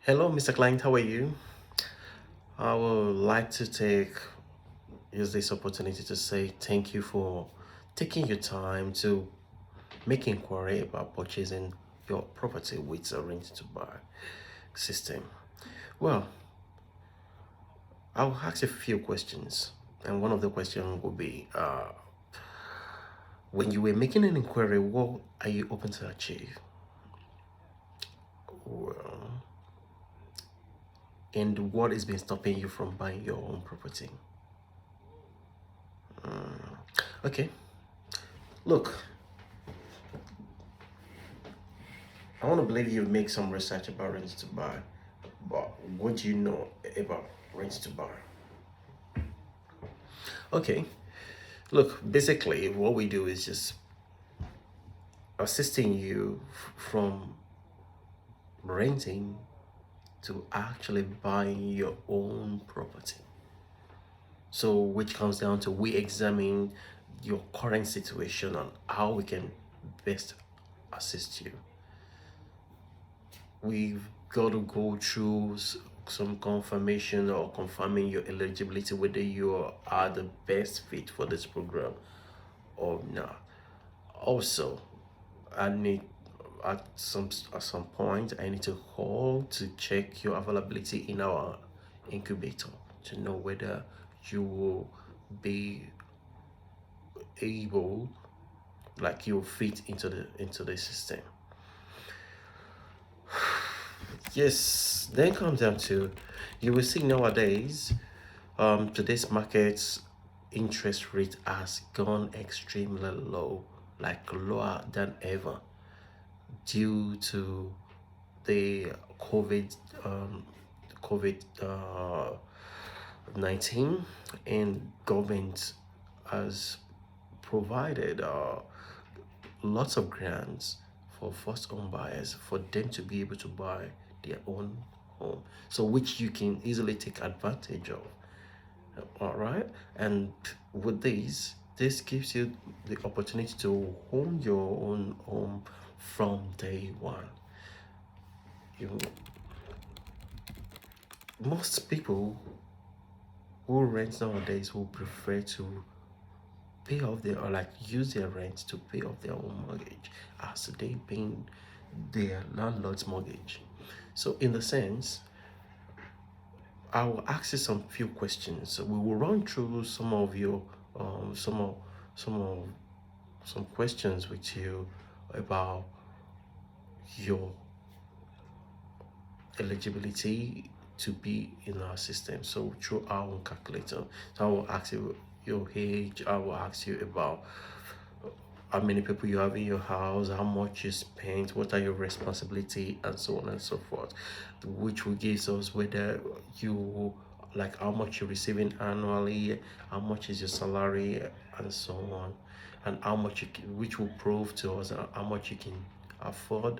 Hello, Mr. Client. How are you? I would like to use this opportunity to say thank you for taking your time to make inquiry about purchasing your property with a rent to buy system. Well, I'll ask a few questions, and one of the questions will be when you were making an inquiry, what are you open to achieve? Well, and what has been stopping you from buying your own property? Okay, look, I want to believe you make some research about rent to buy, but what do you know about rent to buy? Okay, look, basically, what we do is just assisting you from renting to actually buying your own property. So, which comes down to we examine your current situation and how we can best assist you. We've got to go through some confirmation or confirming your eligibility, whether you are the best fit for this program or not. Also, I need at some point I need to call to check your availability in our incubator to know whether you will be able, like you fit into the system. Yes, then comes down to you will see nowadays, today's market's interest rate has gone extremely low, like lower than ever, due to the COVID 19, and government has provided lots of grants for first home buyers for them to be able to buy their own home, so which you can easily take advantage of. All right, and with this gives you the opportunity to own your own home from day one. You Most people who rent nowadays will prefer to pay off their, or like use their rent to pay off their own mortgage as they paying their landlord's mortgage. So in the sense, I will ask you some few questions. So we will run through some of your some of some of some questions with you about your eligibility to be in our system. So through our own calculator. So I will ask you your age, I will ask you about how many people you have in your house, how much you spend, what are your responsibility, and so on and so forth, which will give us whether you, like, how much you're receiving annually, how much is your salary, and so on, and how much which will prove to us how much you can afford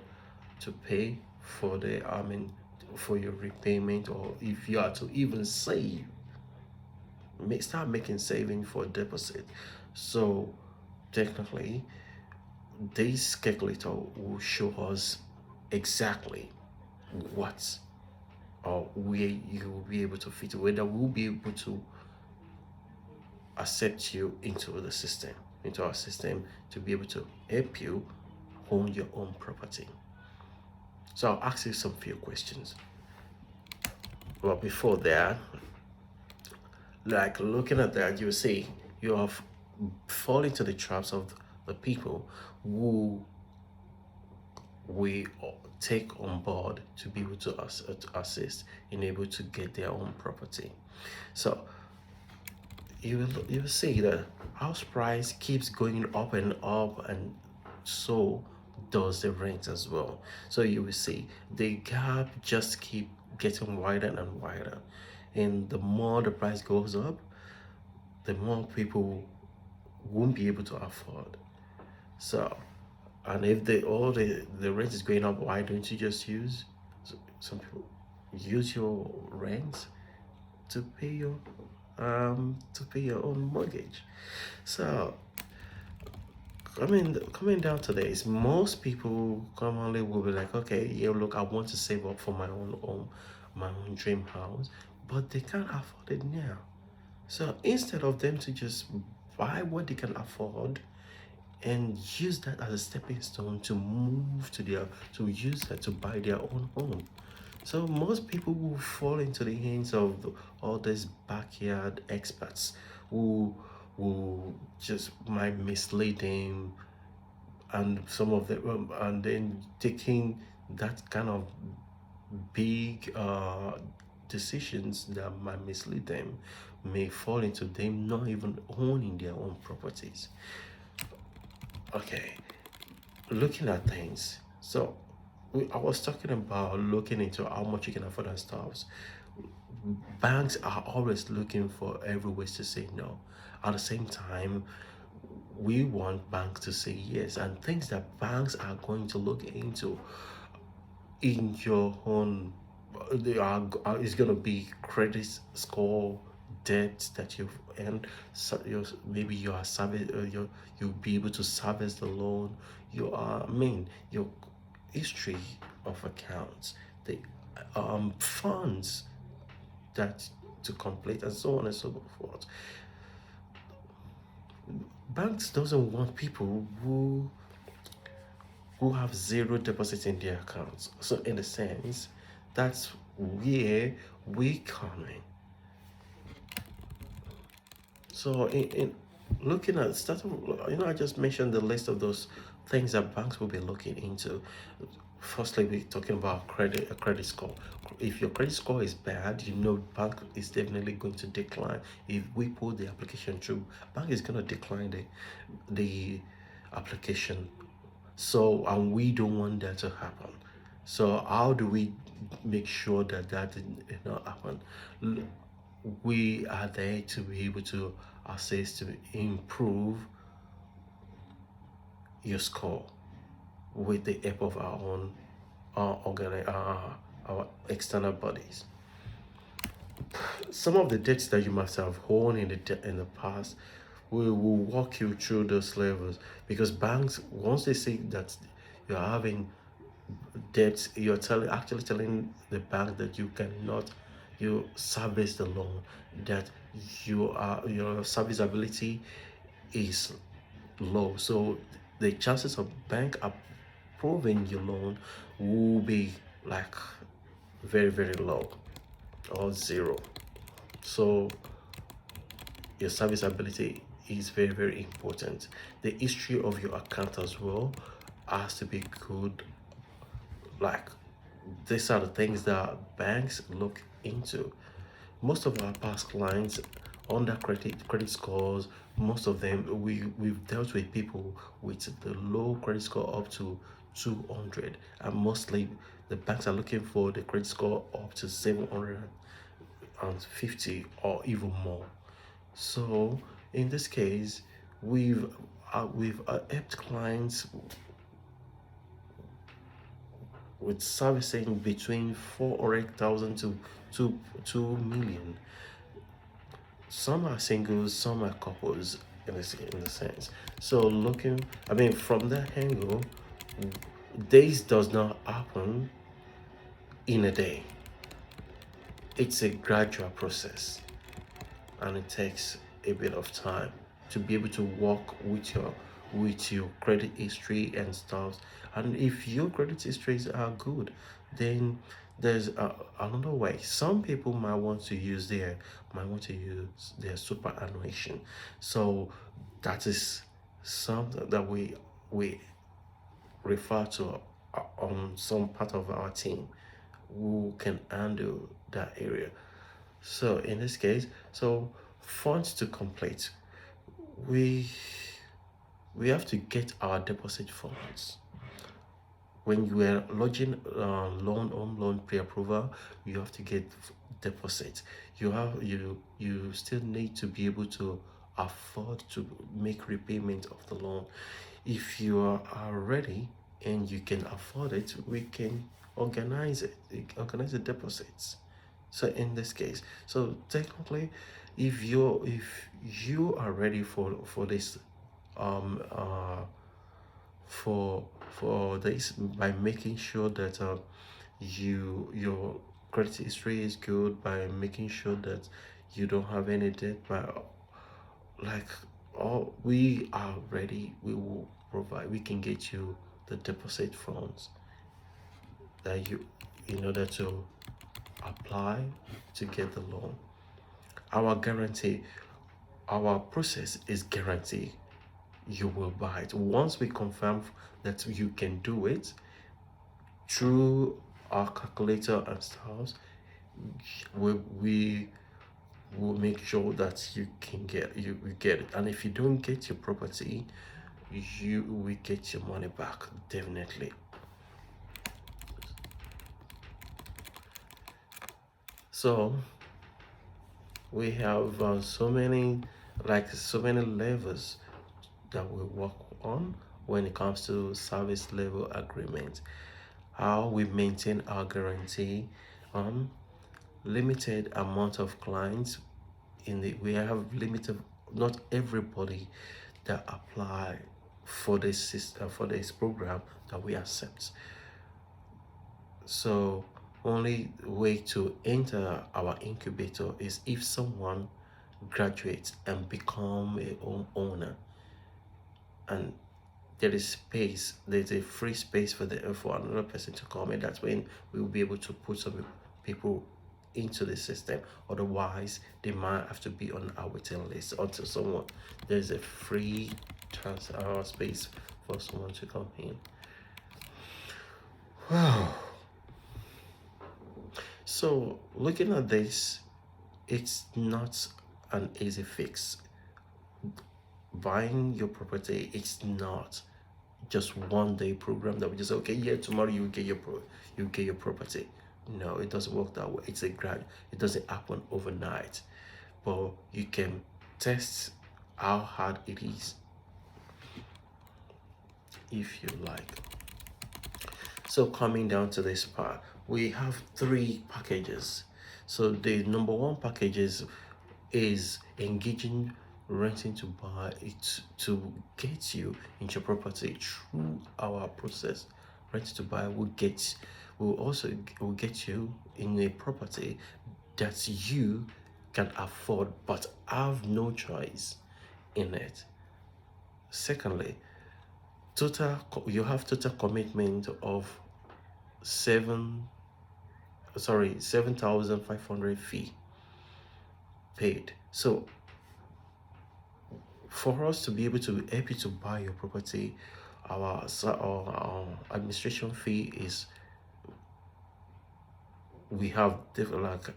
to pay for for your repayment, or if you are to even save, start making saving for deposit. So technically, this calculator will show us exactly what or where you will be able to fit, whether we'll be able to accept you into the system, into our system, to be able to help you own your own property. So I'll ask you some few questions. Well, before that, like looking at that, you see you have fall into the traps of the people who we take on board to be able to assist in able to get their own property. So you will see the house price keeps going up and up, and so does the rent as well. So you will see the gap just keep getting wider and wider, and the more the price goes up, the more people won't be able to afford. So, and if the rent is going up, why don't you just use, some people use your rent to pay your own mortgage? So, coming down to this, most people commonly will be like, okay, yeah, look, I want to save up for my own home, my own dream house, but they can't afford it now. So instead of them to just buy what they can afford and use that as a stepping stone to move to their, to use that to buy their own home. So most people will fall into the hands of all these backyard experts who just might mislead them, and some of them, and then taking that kind of big decisions that might mislead them, may fall into them not even owning their own properties. Okay, looking at things. So I was talking about looking into how much you can afford and stuff. Banks are always looking for every ways to say no. At the same time, we want banks to say yes, and things that banks are going to look into in your own, they is going to be credit score, debt that you've earned. So maybe you are service, you'll be able to service the loan. You are, I mean, your history of accounts, the funds that to complete, and so on and so forth. Banks doesn't want people who have zero deposit in their accounts. So in a sense, that's where we come in. So in looking at start, I just mentioned the list of those things that banks will be looking into. Firstly, we're talking about a credit score. If your credit score is bad, bank is definitely going to decline. If we put the application through, bank is going to decline the application. So, and we don't want that to happen. So how do we make sure that that did not happen? We are there to be able to assist to improve your score with the help of our own our external bodies. Some of the debts that you must have owed in the past, we will walk you through those levels, because banks, once they see that you're having debts, you're actually telling the bank that you cannot you service the loan, that your serviceability is low. So the chances of bank approving your loan will be like very, very low or zero. So your serviceability is very, very important. The history of your account as well has to be good. Like, these are the things that banks look into. Most of our past clients under credit scores, most of them, we've dealt with people with the low credit score up to 200, and mostly the banks are looking for the credit score up to 750 or even more. So in this case, we've helped clients with servicing between 400,000 to 2 million. Some are singles, some are couples in the sense. So looking, I mean, from that angle, this does not happen in a day. It's a gradual process, and it takes a bit of time to be able to work with your credit history and stuff. And if your credit histories are good, then there's another way. Some people might want to use their superannuation. So that is something that we refer to on some part of our team who can handle that area. So in this case, so funds to complete, we we have to get our deposit funds. When you are lodging home loan pre-approval, you have to get deposit. You still need to be able to afford to make repayment of the loan. If you are ready and you can afford it, we can organize the deposits. So in this case, so technically, if you are ready for this um uh for this by making sure that your credit history is good, by making sure that you don't have any debt, by like all we are ready. We will provide, we can get you the deposit funds that you in order to apply to get the loan. Our guarantee, our process is guaranteed you will buy it. Once we confirm that you can do it through our calculator and stuff, we will make sure that you can get it. And if you don't get your property, you will get your money back, definitely. So we have so many levels that we work on when it comes to service level agreement. How we maintain our guarantee, limited amount of clients we have limited, not everybody that apply for this system, for this program, that we accept. So only way to enter our incubator is if someone graduates and become a homeowner, and there's a free space for another person to come, and that's when we will be able to put some people into the system. Otherwise, they might have to be on our waiting list until there's a free space for someone to come in. Wow. So looking at this, it's not an easy fix. Buying your property, it's not just one day program that we just say, okay, yeah, tomorrow you get your property. No, it doesn't work that way. It's a grad. It doesn't happen overnight, but you can test how hard it is if you like. So coming down to this part, we have 3 packages. So the number 1 package is engaging renting to buy it to get you into property through our process. Rent to buy will get you in a property that you can afford but have no choice in it. Secondly, you have total commitment of 7,500 fee paid. So for us to be able to help you to buy your property, our administration fee is, we have different, like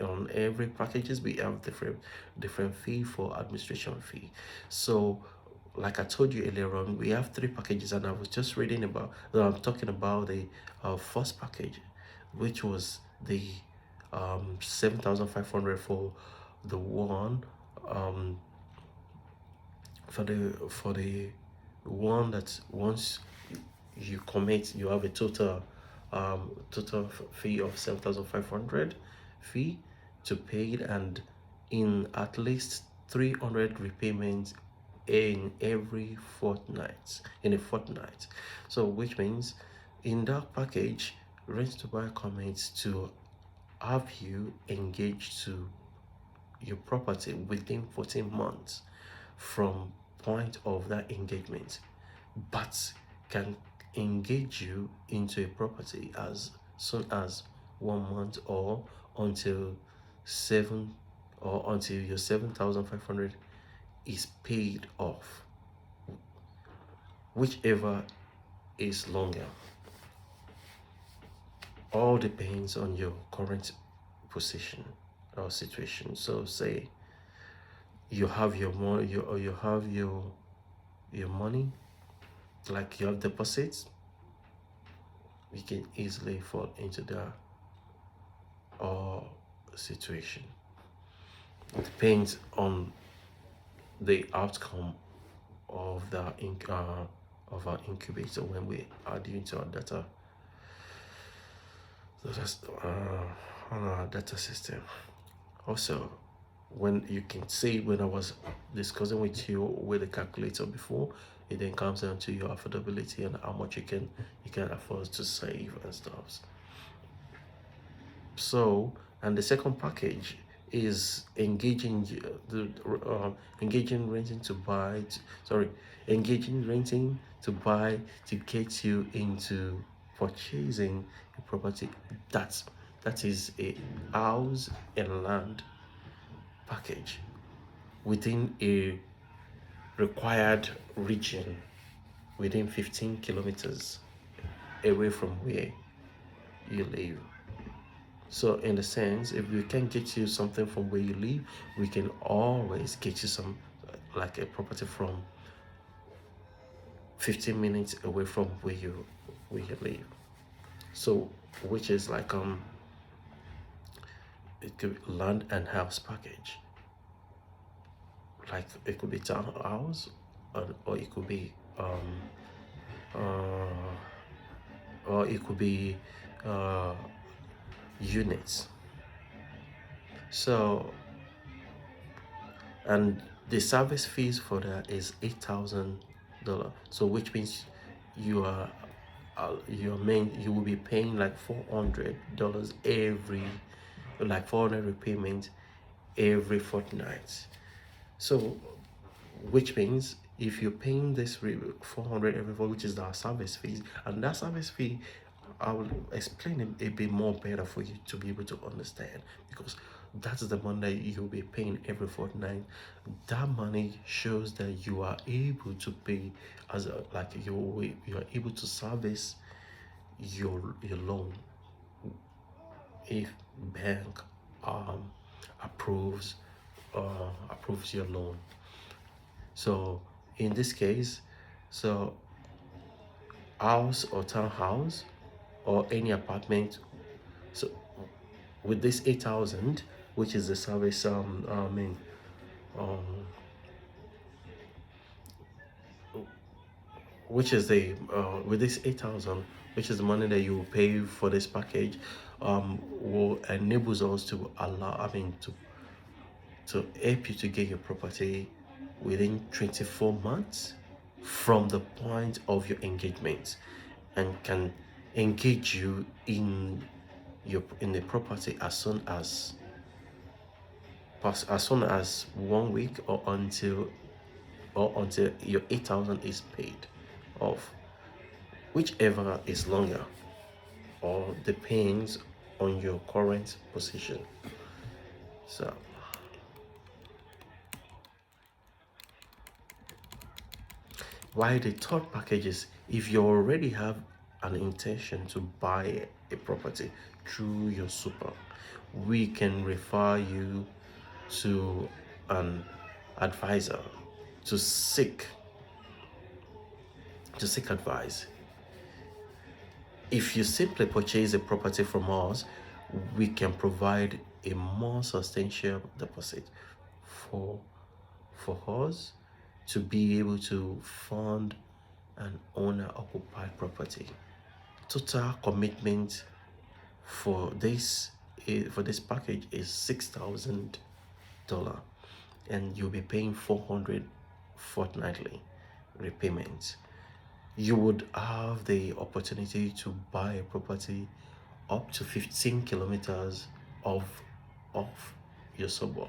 on every packages we have different fee for administration fee. So like I told you earlier on, we have 3 packages, and I was just reading about, I'm talking about the first package, which was the 7,500 for the one for the one that once you commit, you have a total fee of 7,500 fee to pay, and in at least 300 repayments in every fortnight, so which means in that package, rent to buy commits to have you engaged to your property within 14 months from point of that engagement, but can engage you into a property as soon as 1 month, or until your 7,500 is paid off, whichever is longer. All depends on your current position or situation. So say you have your money, you have your money, like you have deposits, you can easily fall into that situation. It depends on the outcome of our incubator when we add you into our data. So that's on our data system. Also, when you can see, when I was discussing with you with the calculator before, It then comes down to your affordability and how much you can afford to save and stuff. So, and the second package is engaging renting to buy. Sorry, engaging renting to buy to get you into purchasing a property. That is a house and land package within a required region within 15 kilometers away from where you live. So in the sense, if we can get you something from where you live, we can always get you some like a property from 15 minutes away from where you live. So which is like it could be land and house package. Like it could be townhouse, or it could be uh, or it could be uh, units. So, and the service fees for that is $8,000. So which means you are you will be paying like $400 every, like 400 repayment every fortnight. So which means if you're paying this 400 every month, which is our service fees, and that service fee, I will explain it a bit more better for you to be able to understand, because that's the money that you'll be paying every fortnight. That money shows that you are able to pay as a, like you are able to service your loan if bank um approves approves your loan. So in this case, so house or townhouse or any apartment, so with this 8,000, which is the service um which is the with this 8,000, which is the money that you will pay for this package, will enables us to allow, to help you to get your property within 24 months from the point of your engagement, and can engage you in the property as soon as 1 week, or until your 8,000 is paid off, whichever is longer, or depends on your current position. So why the third package is, if you already have an intention to buy a property through your super, we can refer you to an advisor to seek advice. If you simply purchase a property from us, we can provide a more substantial deposit for us to be able to fund an owner occupied property. Total commitment for this package is $6,000, and you'll be paying 400 fortnightly repayments. You would have the opportunity to buy a property up to 15 kilometers of your suburb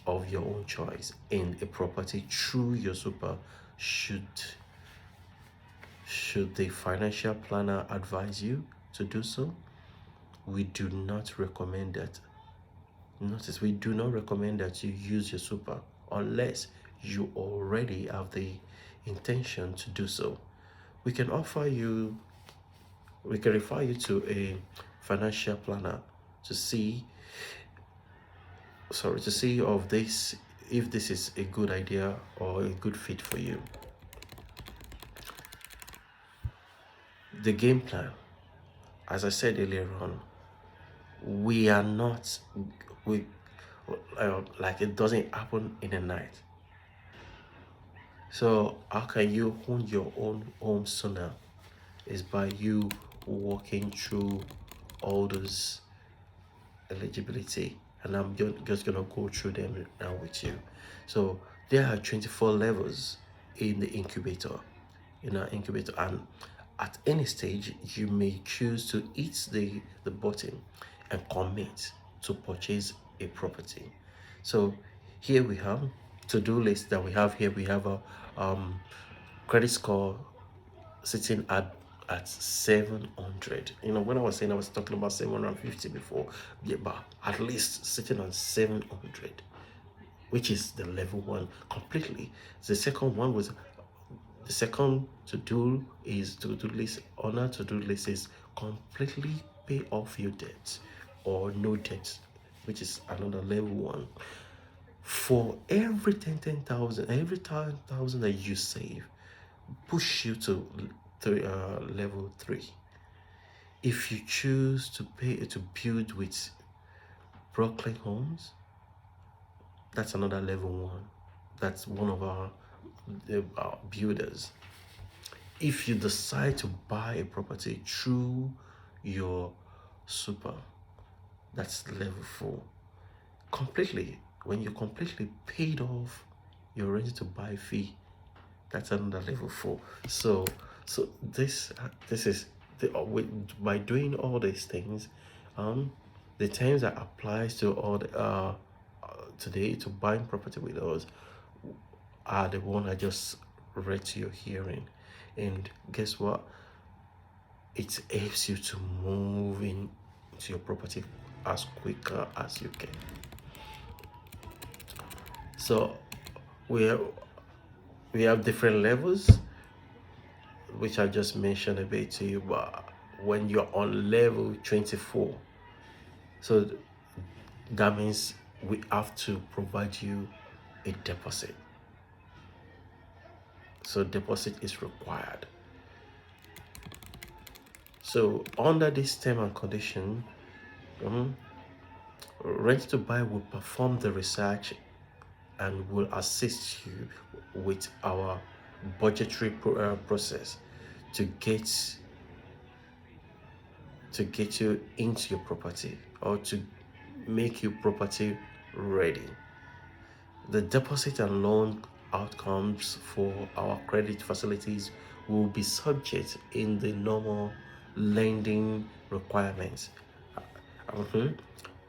of your own choice, in a property through your super, should the financial planner advise you to do so. We do not recommend that. Notice, we do not recommend that you use your super unless you already have the intention to do so. We can refer you to a financial planner to see of this, if this is a good idea or a good fit for you. The game plan, as I said earlier on, we are not like, it doesn't happen in a night. So how can you own your own home sooner? Is by you walking through all those eligibility, and I'm just gonna go through them now with you. So there are 24 levels in the incubator, and at any stage you may choose to hit the button and commit to purchase a property. So here we have to-do list that we have here. We have a credit score sitting at 700. When I was saying, I was talking about 750 before. Yeah, but at least sitting on 700, which is the level one completely. The second one was the second to-do list. On our to-do list is completely pay off your debts or no debts, which is another level one. For every 10,000, every 10,000 that you save, push you to level 3. If you choose to build with Brooklyn Homes, that's another level 1. That's one of our builders. If you decide to buy a property through your super, that's level 4. Completely, when you completely paid off your ready to buy fee, that's another level 4. So this is by doing all these things, the terms that applies to all the today to buying property with us are the one I just read to your hearing. And guess what? It helps you to move into your property as quicker as you can. So we have different levels, which I just mentioned a bit to you. But when you're on level 24, so that means we have to provide you a deposit. So deposit is required. So under this term and condition, Rent to Buy will perform the research and will assist you with our budgetary process to get you into your property, or to make your property ready. The deposit and loan outcomes for our credit facilities will be subject in the normal lending requirements,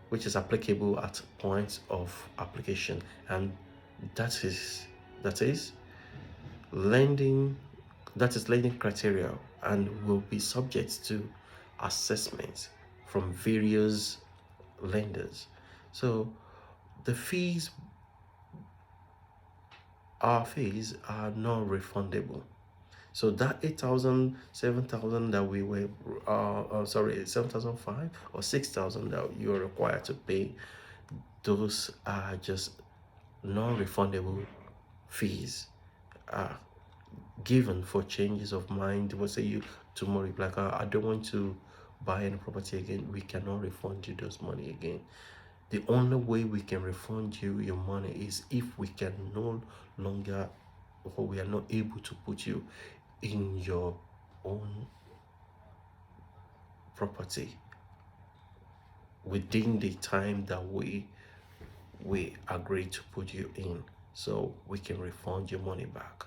which is applicable at points of application, and that is lending criteria, and will be subject to assessments from various lenders. So our fees are not refundable. So that 8,000, 7,000 that we were, 7,500 or 6,000 that you are required to pay, those are just non-refundable fees given for changes of mind. We'll say you tomorrow, like, I don't want to buy any property again. We cannot refund you those money again. The only way we can refund you your money is if we can no longer, or we are not able to put you in your own property within the time that we agreed to put you in, so we can refund your money back.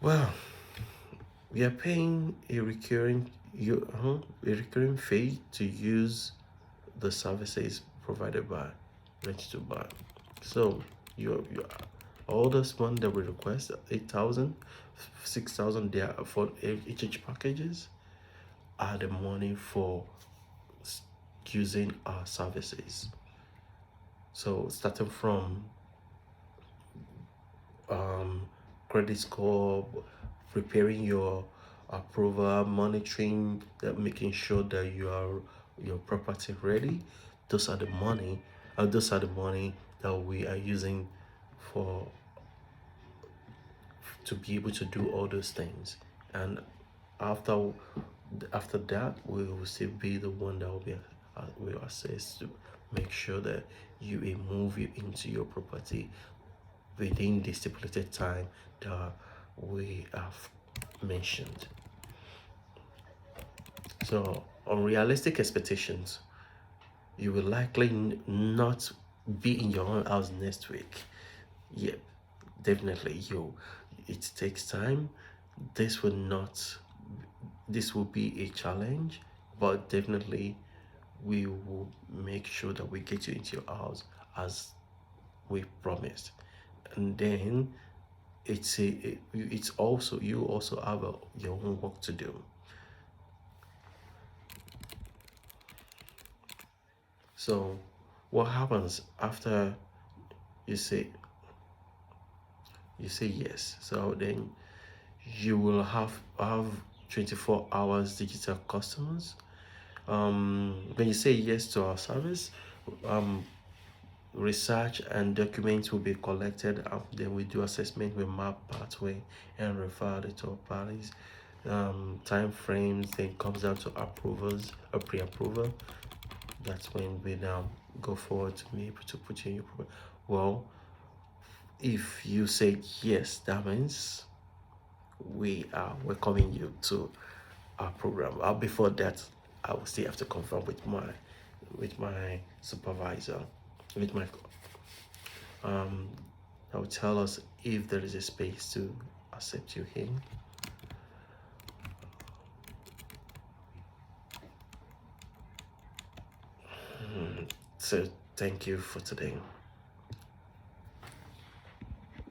Well, we are paying a recurring fee to use the services provided by Rent to Buy. So you all this money that we request, 8,000, 6,000, they are for each packages, are the money for using our services. So starting from credit score, preparing your approval, monitoring that, making sure that your property ready. Those are the money that we are using to be able to do all those things. And after that, we will still be the one that will assess to make sure that you move you into your property within the stipulated time that we have mentioned. So on realistic expectations, you will likely not be in your own house next week. Yep, definitely it takes time. This will not, this will be a challenge, but definitely we will make sure that we get you into your house as we promised. And then it's also, you also have your own work to do. So what happens after you say yes? So then you will have 24 hours digital customers. When you say yes to our service, um, research and documents will be collected, and then we do assessment, we map pathway and refer the to parties. Time frames, then comes down to approvals or pre-approval. That's when we now go forward to be able to put you in your program. Well, if you say yes, that means we are welcoming you to our program. Before that, I will still have to confirm with my supervisor, with my that will tell us if there is a space to accept you in. So thank you for today.